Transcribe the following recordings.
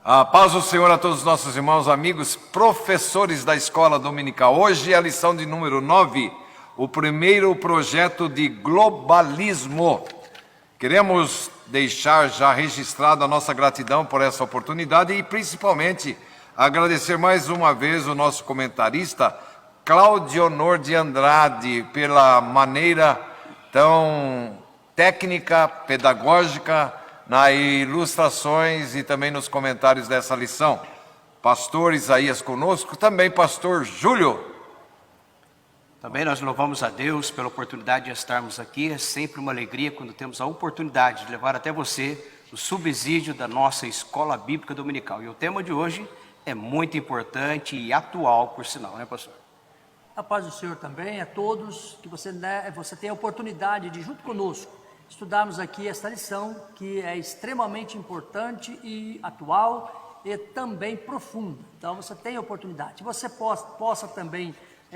A paz do Senhor a todos os nossos irmãos, amigos, professores da Escola Dominical. Hoje é a lição de número 9, o primeiro projeto de globalismo. Queremos deixar já registrada a nossa gratidão por essa oportunidade e principalmente agradecer mais uma vez o nosso comentarista, Claudionor de Andrade, pela maneira tão técnica, pedagógica, nas ilustrações e também nos comentários dessa lição. Pastor Isaías conosco, também pastor Júlio. Também nós louvamos a Deus pela oportunidade de estarmos aqui. É sempre uma alegria quando temos a oportunidade de levar até você o subsídio da nossa Escola Bíblica Dominical. E o tema de hoje é muito importante e atual, por sinal, né, pastor? A paz do Senhor também a todos, que você tenha a oportunidade de, junto conosco, estudarmos aqui esta lição, que é extremamente importante e atual e também profunda. Então você tem a oportunidade. Você possa também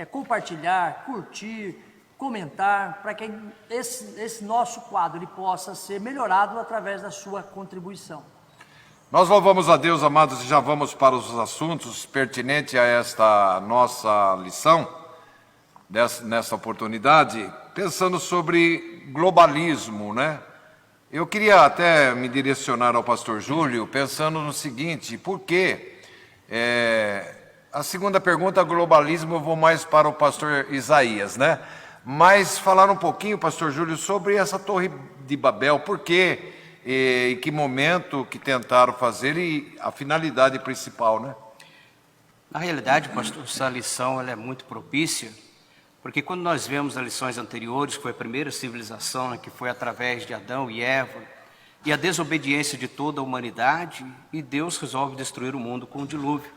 compartilhar, curtir, comentar, para que esse nosso quadro ele possa ser melhorado através da sua contribuição. Nós louvamos a Deus, amados, e já vamos para os assuntos pertinentes a esta nossa lição, nessa oportunidade, pensando sobre globalismo, né? Eu queria até me direcionar ao pastor Júlio, pensando no seguinte: por quê? A segunda pergunta, globalismo, eu vou mais para o pastor Isaías, né? Mas falar um pouquinho, pastor Júlio, sobre essa Torre de Babel, por quê? Em que momento que tentaram fazer e a finalidade principal, né? Na realidade, pastor, essa lição ela é muito propícia, porque quando nós vemos as lições anteriores, que foi a primeira civilização, que foi através de Adão e Eva, e a desobediência de toda a humanidade, e Deus resolve destruir o mundo com o dilúvio.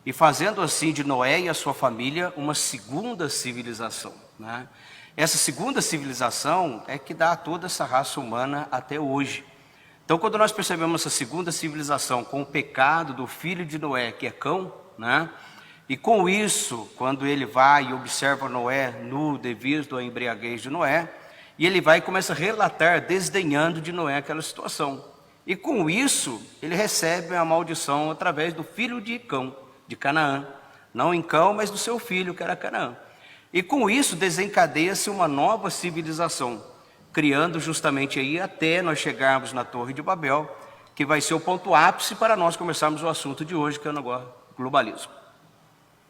E fazendo assim de Noé e a sua família uma segunda civilização, né? Essa segunda civilização é que dá a toda essa raça humana até hoje. Então, quando nós percebemos essa segunda civilização com o pecado do filho de Noé, que é Cão, né? E com isso, quando ele vai e observa Noé nu devido à embriaguez de Noé, e ele vai e começa a relatar, desdenhando de Noé aquela situação. E com isso, ele recebe a maldição através do filho de Cão, de Canaã. Não em Cão, mas do seu filho, que era Canaã. E com isso, desencadeia-se uma nova civilização, criando justamente aí até nós chegarmos na Torre de Babel, que vai ser o ponto ápice para nós começarmos o assunto de hoje, que é o negócio globalismo.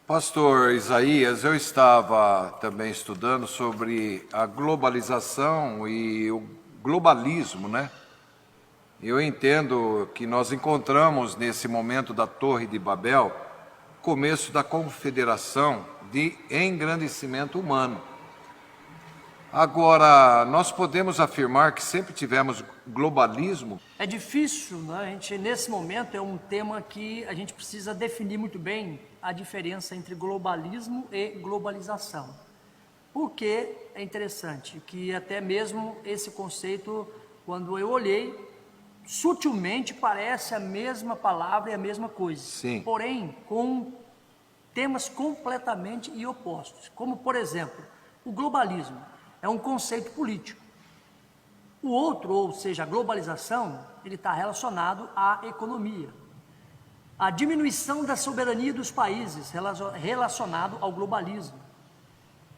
Pastor Isaías, eu estava também estudando sobre a globalização e o globalismo, né? Eu entendo que nós encontramos nesse momento da Torre de Babel o começo da confederação de engrandecimento humano. Agora, nós podemos afirmar que sempre tivemos globalismo? É difícil, né? A gente, nesse momento, é um tema que a gente precisa definir muito bem a diferença entre globalismo e globalização. Porque é interessante que até mesmo esse conceito, quando eu olhei, sutilmente parece a mesma palavra e a mesma coisa. Sim. Porém, com temas completamente opostos. Como, por exemplo, o globalismo é um conceito político. O outro, ou seja, a globalização, ele está relacionado à economia. A diminuição da soberania dos países relacionado ao globalismo.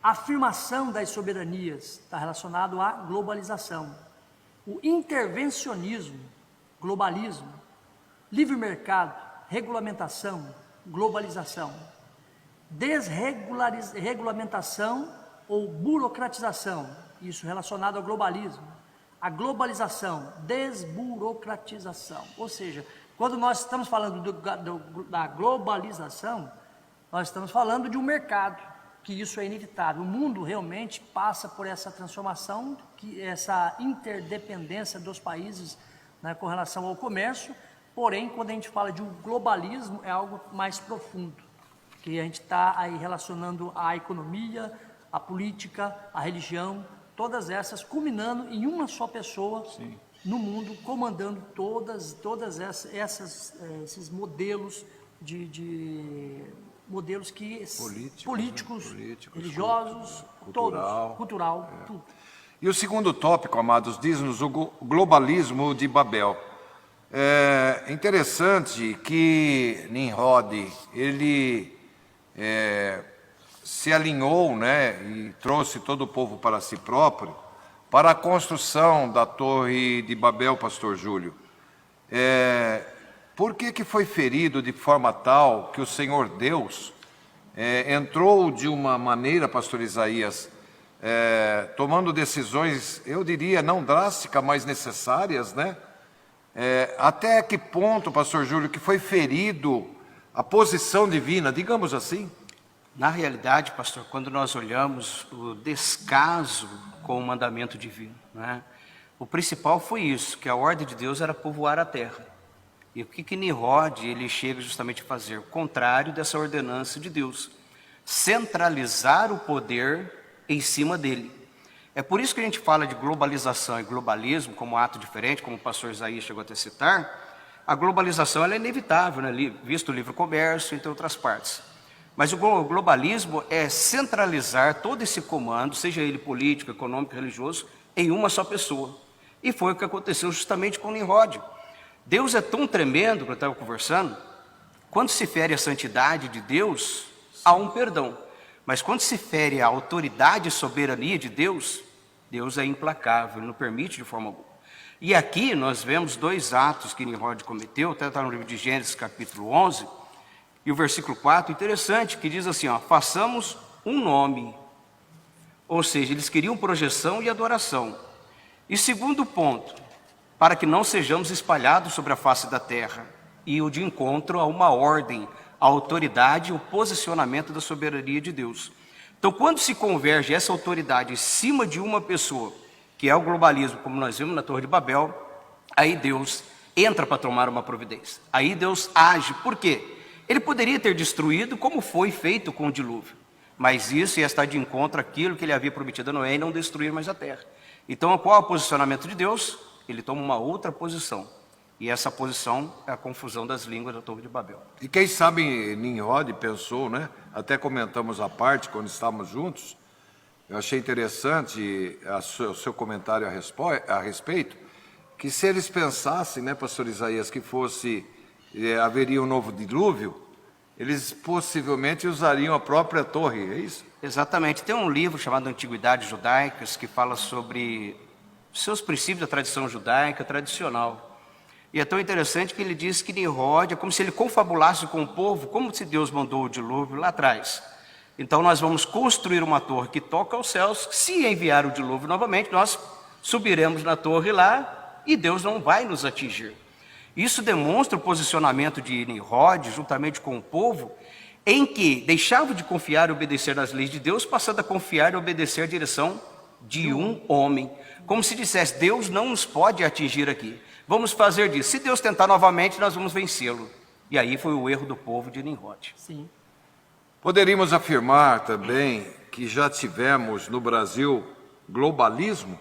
A afirmação das soberanias está relacionado à globalização. O intervencionismo, globalismo. Livre mercado, regulamentação, globalização. Desregulamentação ou burocratização, isso relacionado ao globalismo. A globalização, desburocratização, ou seja, quando nós estamos falando da globalização, nós estamos falando de um mercado, que isso é inevitável. O mundo realmente passa por essa transformação, essa interdependência dos países, né, com relação ao comércio. Porém, quando a gente fala de um globalismo, é algo mais profundo, que a gente está aí relacionando a economia, a política, a religião, todas essas culminando em uma só pessoa. Sim. No mundo, comandando todas esses modelos modelos que políticos, religiosos, cultural, tudo. E o segundo tópico, amados, diz-nos o globalismo de Babel. É interessante que Nimrod, ele se alinhou, né, e trouxe todo o povo para si próprio, para a construção da Torre de Babel, pastor Júlio. Por que foi ferido de forma tal que o Senhor Deus entrou de uma maneira, pastor Isaías, tomando decisões, eu diria, não drásticas, mas necessárias, né? Até que ponto, pastor Júlio, que foi ferido a posição divina, digamos assim? Na realidade, pastor, quando nós olhamos o descaso com o mandamento divino, né? O principal foi isso, que a ordem de Deus era povoar a terra. E o que Nimrod ele chega justamente a fazer? O contrário dessa ordenança de Deus. Centralizar o poder em cima dele. É por isso que a gente fala de globalização e globalismo como ato diferente, como o pastor Isaías chegou até a citar. A globalização ela é inevitável, né? Visto o livre comércio, entre outras partes. Mas o globalismo é centralizar todo esse comando, seja ele político, econômico, religioso, em uma só pessoa. E foi o que aconteceu justamente com Nimrod. Deus é tão tremendo, que eu estava conversando, quando se fere a santidade de Deus, há um perdão. Mas quando se fere a autoridade e soberania de Deus, Deus é implacável, Ele não permite de forma alguma. E aqui nós vemos dois atos que Nimrod cometeu, até está no livro de Gênesis capítulo 11, e o versículo 4, interessante, que diz assim, ó, façamos um nome. Ou seja, eles queriam projeção e adoração. E segundo ponto, para que não sejamos espalhados sobre a face da terra, e o de encontro a uma ordem, a autoridade e o posicionamento da soberania de Deus. Então, quando se converge essa autoridade em cima de uma pessoa, que é o globalismo, como nós vimos na Torre de Babel, aí Deus entra para tomar uma providência. Aí Deus age. Por quê? Ele poderia ter destruído como foi feito com o dilúvio, mas isso ia estar de encontro àquilo que ele havia prometido a Noé e não destruir mais a terra. Então, qual é o posicionamento de Deus? Ele toma uma outra posição. E essa posição é a confusão das línguas da Torre de Babel. E quem sabe Nimrod pensou, né? Até comentamos a parte quando estávamos juntos. Eu achei interessante o seu comentário a respeito, que se eles pensassem, né, pastor Isaías, que haveria um novo dilúvio, eles possivelmente usariam a própria torre, é isso? Exatamente. Tem um livro chamado Antiguidades Judaicas que fala sobre seus princípios da tradição judaica tradicional. E é tão interessante que ele diz que Nimrod é como se ele confabulasse com o povo, como se Deus mandou o dilúvio lá atrás. Então nós vamos construir uma torre que toca aos céus. Se enviar o dilúvio novamente, nós subiremos na torre lá e Deus não vai nos atingir. Isso demonstra o posicionamento de Nimrod, juntamente com o povo, em que deixava de confiar e obedecer nas leis de Deus, passando a confiar e obedecer a direção de um homem. Como se dissesse, Deus não nos pode atingir aqui. Vamos fazer disso. Se Deus tentar novamente, nós vamos vencê-lo. E aí foi o erro do povo de Nimrod. Sim. Poderíamos afirmar também que já tivemos no Brasil globalismo,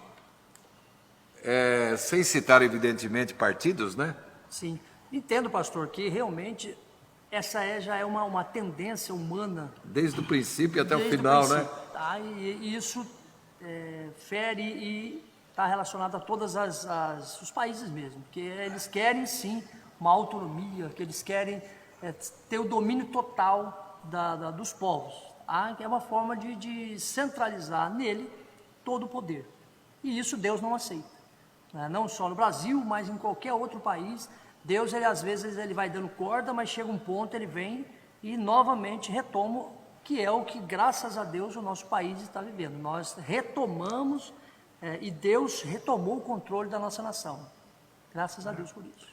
sem citar evidentemente partidos, né? Sim. Entendo, pastor, que realmente essa já é uma tendência humana. Desde o princípio até o Desde final, princípio, né? Tá? E isso fere e está relacionado a todos os países mesmo, porque eles querem sim uma autonomia, que eles querem ter o domínio total dos povos. Tá? Que é uma forma de centralizar nele todo o poder. E isso Deus não aceita. Né? Não só no Brasil, mas em qualquer outro país. Deus, às vezes, ele vai dando corda, mas chega um ponto, ele vem e novamente retoma, que é o que, graças a Deus, o nosso país está vivendo. Nós retomamos, e Deus retomou o controle da nossa nação. Graças a Deus por isso.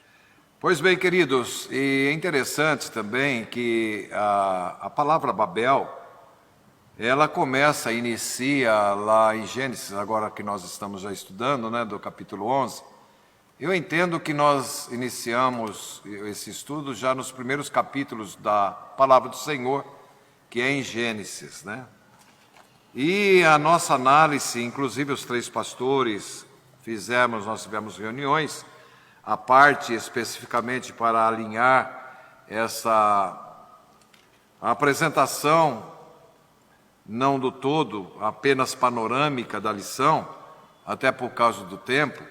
Pois bem, queridos, e é interessante também que a palavra Babel, ela inicia lá em Gênesis, agora que nós estamos já estudando, né, do capítulo 11. Eu entendo que nós iniciamos esse estudo já nos primeiros capítulos da palavra do Senhor, que é em Gênesis, né? E a nossa análise, inclusive os três pastores nós tivemos reuniões, a parte especificamente para alinhar a apresentação, não do todo, apenas panorâmica da lição, até por causa do tempo.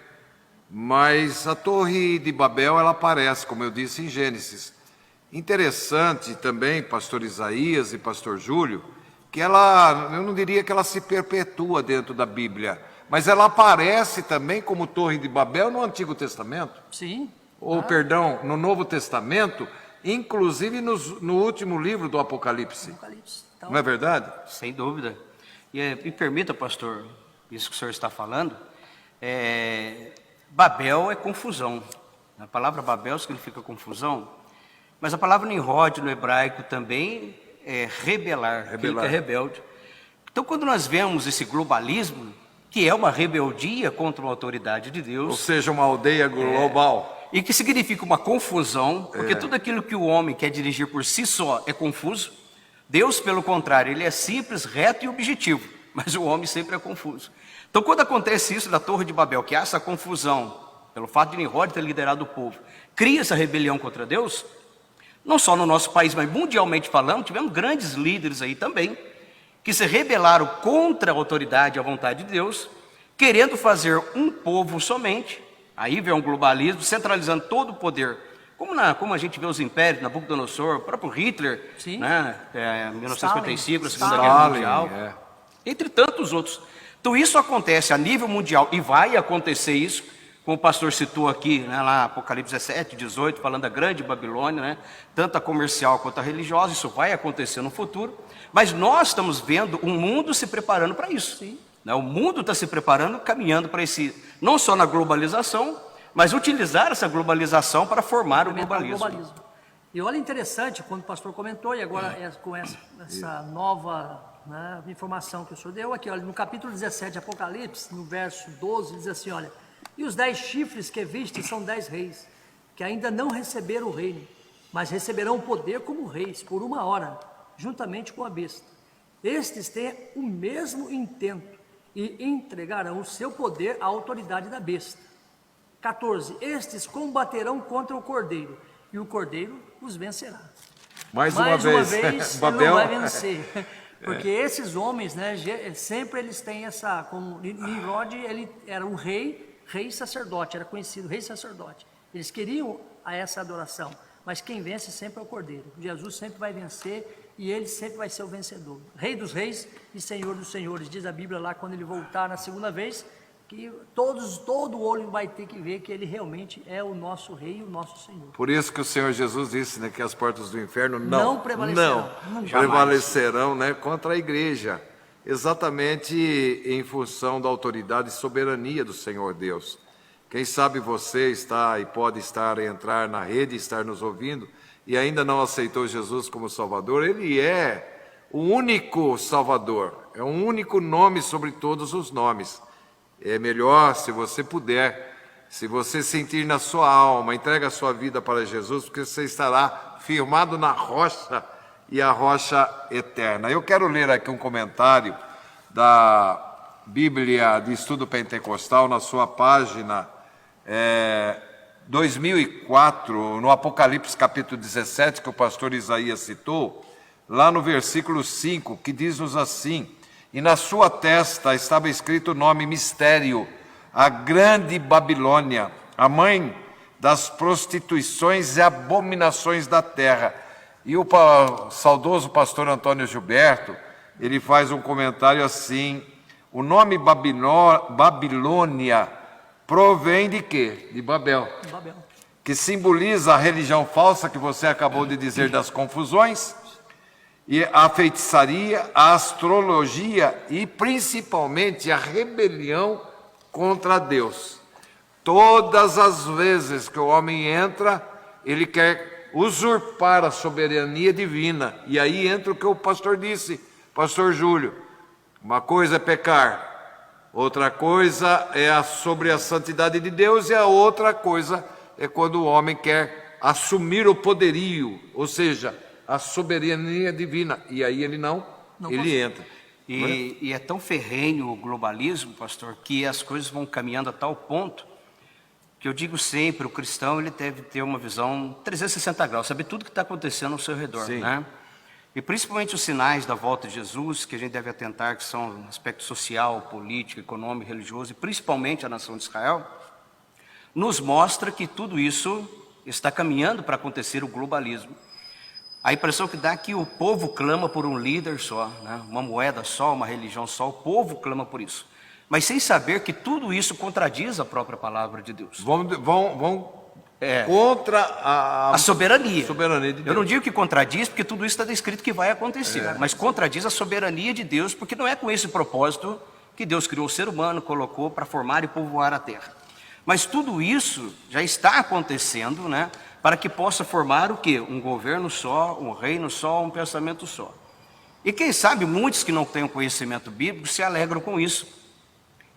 Mas a Torre de Babel, ela aparece, como eu disse, em Gênesis. Interessante também, pastor Isaías e pastor Júlio, que ela, eu não diria que ela se perpetua dentro da Bíblia, mas ela aparece também como Torre de Babel no Antigo Testamento, Sim. ou perdão, no Novo Testamento, inclusive no último livro do Apocalipse. Apocalipse. Então, Não é verdade? Sem dúvida. E me permita, pastor, isso que o senhor está falando, Babel é confusão. A palavra Babel significa confusão, mas a palavra Nimrod no hebraico também é rebelar, aquele que é rebelde. Então, quando nós vemos esse globalismo, que é uma rebeldia contra uma autoridade de Ou Deus, seja, uma aldeia global. e que significa uma confusão, porque tudo aquilo que o homem quer dirigir por si só é confuso. Deus, pelo contrário, ele é simples, reto e objetivo, mas o homem sempre é confuso. Então, quando acontece isso na Torre de Babel, que há essa confusão, pelo fato de Nimrod ter liderado o povo, cria essa rebelião contra Deus, não só no nosso país, mas mundialmente falando, tivemos grandes líderes aí também, que se rebelaram contra a autoridade e a vontade de Deus, querendo fazer um povo somente. Aí vem um globalismo, centralizando todo o poder, como a gente vê os impérios, Nabucodonosor, o próprio Hitler, Sim. né, 1955, a Segunda Guerra Stalin, Mundial, entre tantos outros. Então isso acontece a nível mundial, e vai acontecer isso, como o pastor citou aqui, né, lá Apocalipse 17, 18, falando da grande Babilônia, né, tanto a comercial quanto a religiosa, isso vai acontecer no futuro, mas nós estamos vendo o mundo se preparando para isso. Sim. Né, o mundo está se preparando, caminhando para esse, não só na globalização, mas utilizar essa globalização para formar o globalismo. E olha interessante, quando o pastor comentou, e agora com essa nova, né, informação que o senhor deu aqui, olha, no capítulo 17 de Apocalipse, no verso 12, diz assim, olha, e os 10 chifres que viste são 10 reis, que ainda não receberam o reino, mas receberão o poder como reis, por 1 hora, juntamente com a besta. Estes têm o mesmo intento, e entregarão o seu poder à autoridade da besta. 14. Estes combaterão contra o cordeiro, e o cordeiro os vencerá. Mais uma vez, ele Babel não vai vencer. Porque esses homens, né, sempre eles têm essa, como Nimrod, ele era um rei sacerdote, era conhecido rei sacerdote. Eles queriam a essa adoração, mas quem vence sempre é o cordeiro. Jesus sempre vai vencer e ele sempre vai ser o vencedor. Rei dos reis e Senhor dos senhores, diz a Bíblia lá, quando ele voltar na segunda vez, que todo olho vai ter que ver que ele realmente é o nosso rei e o nosso Senhor. Por isso que o Senhor Jesus disse, né, que as portas do inferno Não prevalecerão. não Jamais. prevalecerão, né, contra a igreja, exatamente em função da autoridade e soberania do Senhor Deus. Quem sabe você está e pode entrar na rede, estar nos ouvindo e ainda não aceitou Jesus como Salvador. Ele é o único Salvador, é o único nome sobre todos os nomes. É melhor, se você puder, se você sentir na sua alma, entrega a sua vida para Jesus, porque você estará firmado na rocha e a rocha eterna. Eu quero ler aqui um comentário da Bíblia de Estudo Pentecostal, na sua página 2004, no Apocalipse capítulo 17, que o pastor Isaías citou, lá no versículo 5, que diz-nos assim: e na sua testa estava escrito o nome mistério, a grande Babilônia, a mãe das prostituições e abominações da terra. E o saudoso pastor Antônio Gilberto, ele faz um comentário assim: o nome Babilônia provém de quê? De Babel, que simboliza a religião falsa que você acabou de dizer, das confusões, e a feitiçaria, a astrologia e principalmente a rebelião contra Deus. Todas as vezes que o homem entra, ele quer usurpar a soberania divina. E aí entra o que o pastor disse, pastor Júlio: uma coisa é pecar, outra coisa é sobre a santidade de Deus, e a outra coisa é quando o homem quer assumir o poderio, ou seja, a soberania divina, e aí ele não entra. E é tão ferrenho o globalismo, pastor, que as coisas vão caminhando a tal ponto que eu digo sempre, o cristão ele deve ter uma visão 360 graus, saber tudo que está acontecendo ao seu redor, né? E principalmente os sinais da volta de Jesus, que a gente deve atentar, que são aspecto social, político, econômico, religioso, e principalmente a nação de Israel. nos mostra que tudo isso está caminhando para acontecer o globalismo. A impressão que dá é que o povo clama por um líder só, né? Uma moeda só, uma religião só, o povo clama por isso. Mas sem saber que tudo isso contradiz a própria palavra de Deus. Vão contra A soberania. soberania de Deus. Eu não digo que contradiz, porque tudo isso está descrito que vai acontecer, mas contradiz a soberania de Deus, porque não é com esse propósito que Deus criou o ser humano, colocou para formar e povoar a terra. Mas tudo isso já está acontecendo, né, para que possa formar o quê? Um governo só, um reino só, um pensamento só. E quem sabe muitos que não têm conhecimento bíblico se alegram com isso.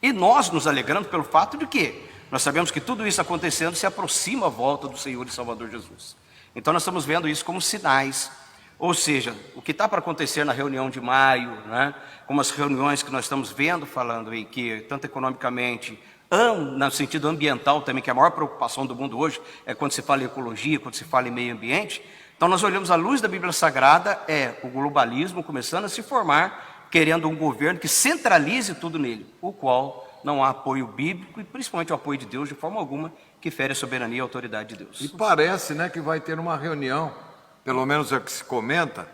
E nós nos alegramos pelo fato de que nós sabemos que tudo isso acontecendo se aproxima a volta do Senhor e Salvador Jesus. Então nós estamos vendo isso como sinais. Ou seja, o que está para acontecer na reunião de maio, né, como as reuniões que nós estamos vendo, falando aí, que tanto economicamente, no sentido ambiental também, que a maior preocupação do mundo hoje é quando se fala em ecologia, quando se fala em meio ambiente. Então nós olhamos à luz da Bíblia Sagrada, o globalismo começando a se formar, querendo um governo que centralize tudo nele, o qual não há apoio bíblico e principalmente o apoio de Deus de forma alguma, que fere a soberania e a autoridade de Deus. E parece, né, que vai ter uma reunião, pelo menos é o que se comenta,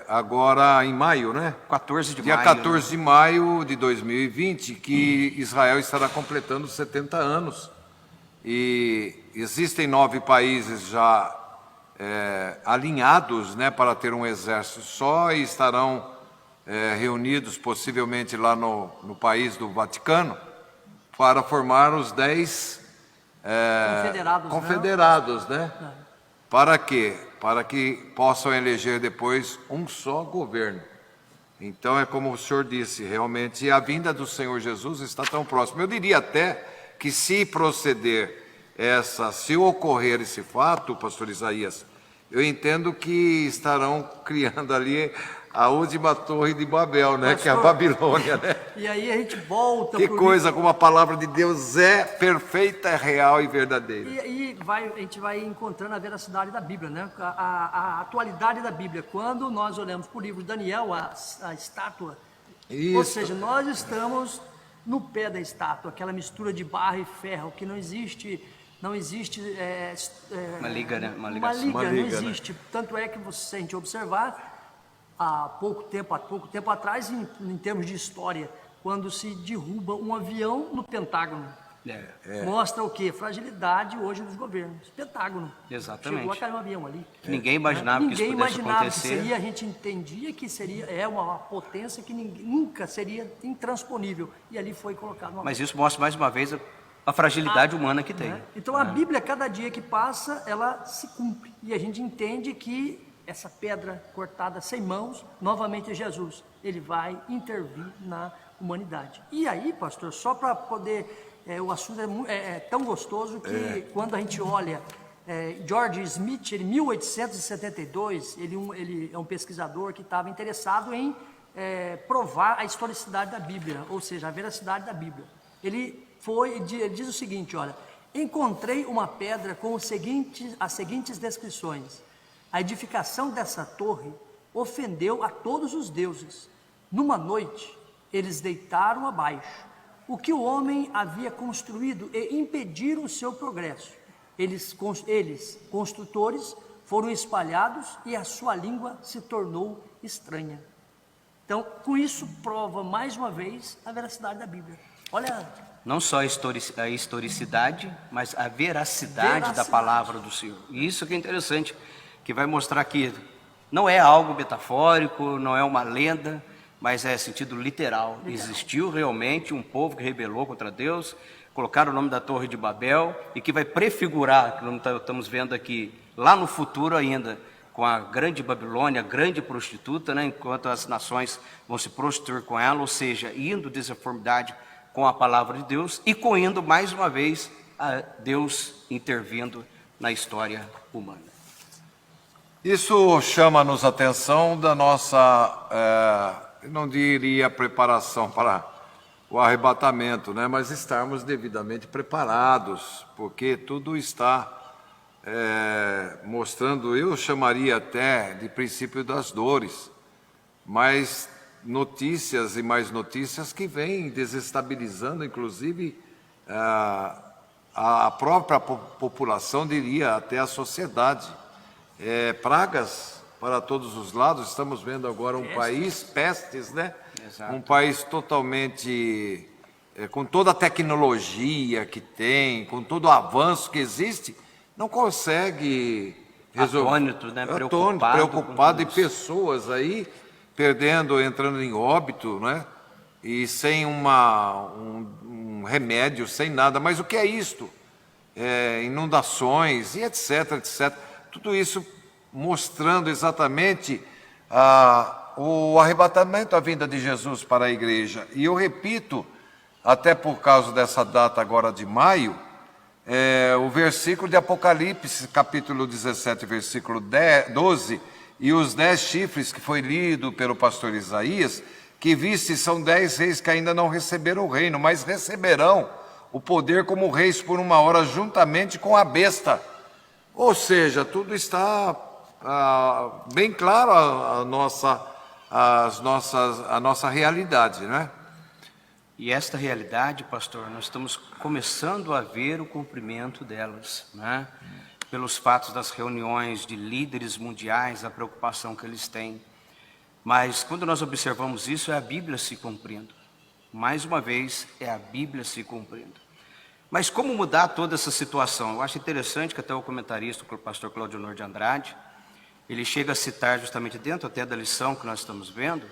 agora em maio, né? 14 de Dia maio. 14 de maio de 2020, que Israel estará completando 70 anos. E existem 9 países já alinhados, né, para ter um exército só e estarão reunidos possivelmente lá no país do Vaticano para formar os 10 confederados, né? Para quê? Para que possam eleger depois um só governo. Então é como o senhor disse, realmente a vinda do Senhor Jesus está tão próxima. Eu diria até que se ocorrer esse fato, pastor Isaías, eu entendo que estarão criando ali a última torre de Babel, né? Que é a Babilônia, né? E aí a gente volta... Que coisa, como a palavra de Deus é perfeita, real e verdadeira. E aí a gente vai encontrando a veracidade da Bíblia, né? A atualidade da Bíblia. Quando nós olhamos para o livro de Daniel, a estátua, Isso. ou seja, nós estamos no pé da estátua, aquela mistura de barro e ferro, que não existe Uma liga, né? Uma uma ligação. liga, Uma não liga, né? existe. Tanto é que se a gente observar, há pouco tempo atrás, em termos de história, quando se derruba um avião no Pentágono, mostra o quê? Fragilidade hoje dos governos. Pentágono. Exatamente. Chegou a cair um avião ali. Ninguém imaginava que isso Ninguém pudesse imaginava acontecer. que seria, a gente entendia que seria uma potência que nunca seria intransponível. E ali foi colocado uma... Mas isso mostra mais uma vez a fragilidade humana que tem. Então a Bíblia, cada dia que passa, ela se cumpre. E a gente entende que essa pedra cortada sem mãos, novamente é Jesus. Ele vai intervir na humanidade. E aí, pastor, só para poder... o assunto é tão gostoso que quando a gente olha... George Smith, em 1872, ele é um pesquisador que estava interessado em provar a historicidade da Bíblia, ou seja, a veracidade da Bíblia. Ele diz o seguinte, olha, encontrei uma pedra com as seguintes descrições. A edificação dessa torre ofendeu a todos os deuses. Numa noite, eles deitaram abaixo o que o homem havia construído e impediram o seu progresso. Eles, construtores, foram espalhados e a sua língua se tornou estranha. Então, com isso, prova mais uma vez a veracidade da Bíblia. Olha... Não só a historicidade, mas a veracidade da palavra do Senhor. E isso que é interessante, que vai mostrar que não é algo metafórico, não é uma lenda, mas é sentido literal. Existiu realmente um povo que rebelou contra Deus, colocaram o nome da Torre de Babel, e que vai prefigurar, que nós estamos vendo aqui, lá no futuro ainda, com a grande Babilônia, a grande prostituta, né, enquanto as nações vão se prostituir com ela, ou seja, indo desaformidade com a palavra de Deus e indo mais uma vez a Deus intervindo na história humana. Isso chama-nos a atenção da nossa, eu não diria preparação para o arrebatamento, né? Mas estarmos devidamente preparados, porque tudo está mostrando, eu chamaria até de princípio das dores, mas notícias e mais notícias que vêm desestabilizando, inclusive, a própria população, diria até a sociedade. Pragas para todos os lados, estamos vendo agora um país, pestes, né? Exato. Um país totalmente, com toda a tecnologia que tem, com todo o avanço que existe, não consegue resolver. Atônito, né? Preocupado, e com tudo isso. pessoas aí perdendo, entrando em óbito, né? E sem um remédio, sem nada. Mas o que é isto? Inundações e etc, etc. Tudo isso mostrando exatamente o arrebatamento, a vinda de Jesus para a igreja. E eu repito, até por causa dessa data agora de maio, o versículo de Apocalipse, capítulo 17, versículo 12, e os 10 chifres que foi lido pelo pastor Isaías, que viste são 10 reis que ainda não receberam o reino, mas receberão o poder como reis por 1 hora, juntamente com a besta. Ou seja, tudo está bem claro a nossa realidade, né? E esta realidade, pastor, nós estamos começando a ver o cumprimento delas, né? Pelos fatos das reuniões de líderes mundiais, a preocupação que eles têm. Mas quando nós observamos isso, é a Bíblia se cumprindo. Mais uma vez, é a Bíblia se cumprindo. Mas como mudar toda essa situação? Eu acho interessante que até o comentarista, o pastor Claudionor de Andrade, ele chega a citar justamente dentro até da lição que nós estamos vendo,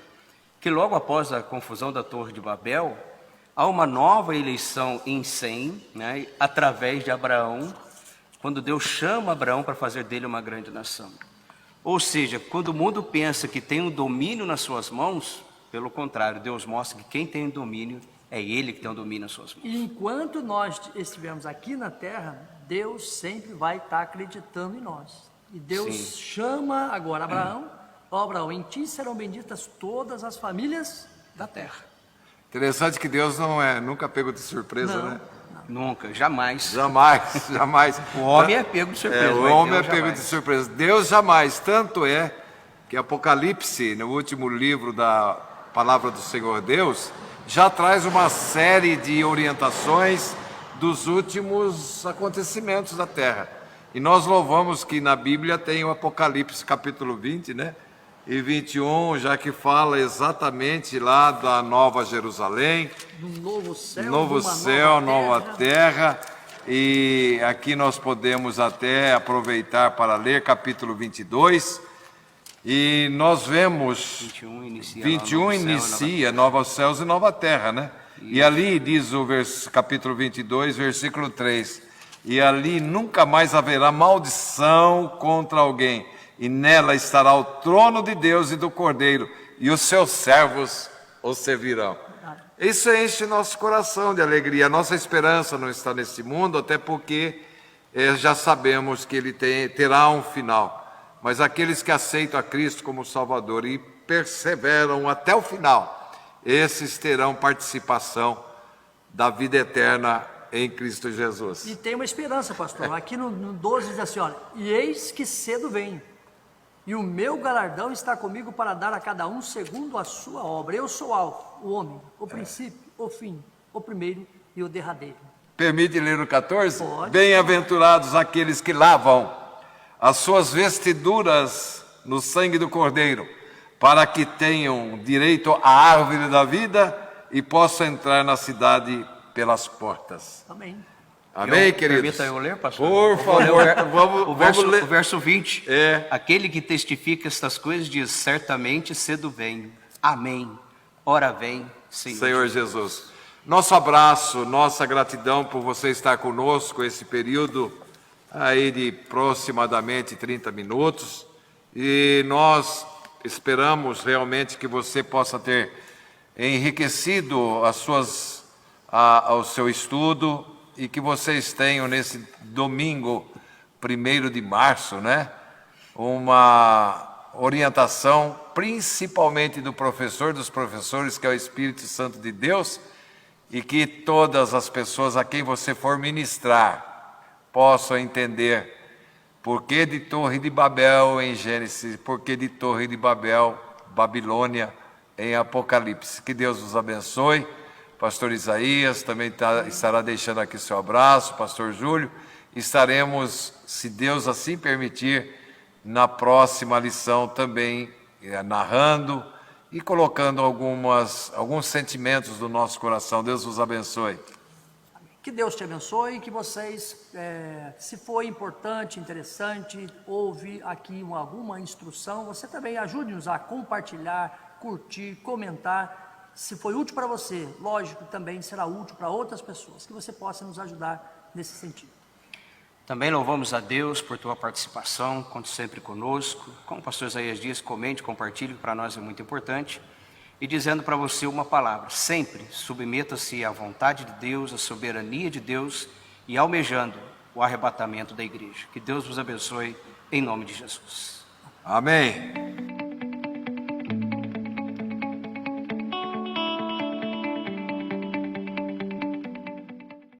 que logo após a confusão da Torre de Babel, há uma nova eleição em Sem, né, através de Abraão, quando Deus chama Abraão para fazer dele uma grande nação. Ou seja, quando o mundo pensa que tem um domínio nas suas mãos, pelo contrário, Deus mostra que quem tem o domínio é Ele que tem o domínio nas suas mãos. E enquanto nós estivermos aqui na terra, Deus sempre vai estar acreditando em nós. E Deus chama agora Abraão: ó Abraão, em ti serão benditas todas as famílias da terra. Interessante que Deus nunca pego de surpresa, Não. né? Nunca, jamais. Jamais, jamais. O homem é pego de surpresa. O mas homem é Deus pego jamais. de surpresa. Deus jamais. Tanto é que Apocalipse, no último livro da Palavra do Senhor Deus, já traz uma série de orientações dos últimos acontecimentos da terra. E nós louvamos que na Bíblia tem o Apocalipse capítulo 20, né? E 21, já que fala exatamente lá da Nova Jerusalém, Um novo céu, novo uma céu, nova nova terra. E aqui nós podemos até aproveitar para ler capítulo 22. E nós vemos 21 inicia, 21 inicia novos céus e nova terra, né? E ali diz o capítulo 22, versículo 3: e ali nunca mais haverá maldição contra alguém, e nela estará o trono de Deus e do Cordeiro, e os seus servos o servirão. Isso enche nosso coração de alegria. A nossa esperança não está nesse mundo, até porque já sabemos que ele terá um final. Mas aqueles que aceitam a Cristo como Salvador e perseveram até o final, esses terão participação da vida eterna em Cristo Jesus. E tem uma esperança, pastor. Aqui no 12 diz assim, olha: e eis que cedo venho, e o meu galardão está comigo para dar a cada um segundo a sua obra. Eu sou Alfa, o homem, o princípio, o fim, o primeiro e o derradeiro. Permite ler o 14? Pode. Bem-aventurados aqueles que lavam as suas vestiduras no sangue do Cordeiro, para que tenham direito à árvore da vida e possam entrar na cidade pelas portas. Amém. Amém, queridos? Permita eu ler, pastor? Por favor, vamos ler. O verso 20. É. Aquele que testifica estas coisas diz: certamente cedo venho. Amém. Ora vem, Senhor Jesus. Nosso abraço, nossa gratidão por você estar conosco esse período aí de aproximadamente 30 minutos. E nós esperamos realmente que você possa ter enriquecido o seu estudo, e que vocês tenham nesse domingo 1º de março, né, uma orientação principalmente do professor dos professores, que é o Espírito Santo de Deus, e que todas as pessoas a quem você for ministrar possam entender por que de Torre de Babel em Gênesis, por que de Torre de Babel, Babilônia, em Apocalipse. Que Deus os abençoe, pastor Isaías também estará deixando aqui seu abraço, pastor Júlio. Estaremos, se Deus assim permitir, na próxima lição também narrando e colocando alguns sentimentos do nosso coração. Deus os abençoe. Que Deus te abençoe, que vocês, se foi importante, interessante, houve aqui alguma instrução, você também ajude-nos a compartilhar, curtir, comentar. Se foi útil para você, lógico, também será útil para outras pessoas, que você possa nos ajudar nesse sentido. Também louvamos a Deus por tua participação, conte sempre conosco. Como o pastor Isaías diz, comente, compartilhe, que para nós é muito importante. E dizendo para você uma palavra: sempre submeta-se à vontade de Deus, à soberania de Deus e almejando o arrebatamento da igreja. Que Deus vos abençoe em nome de Jesus. Amém.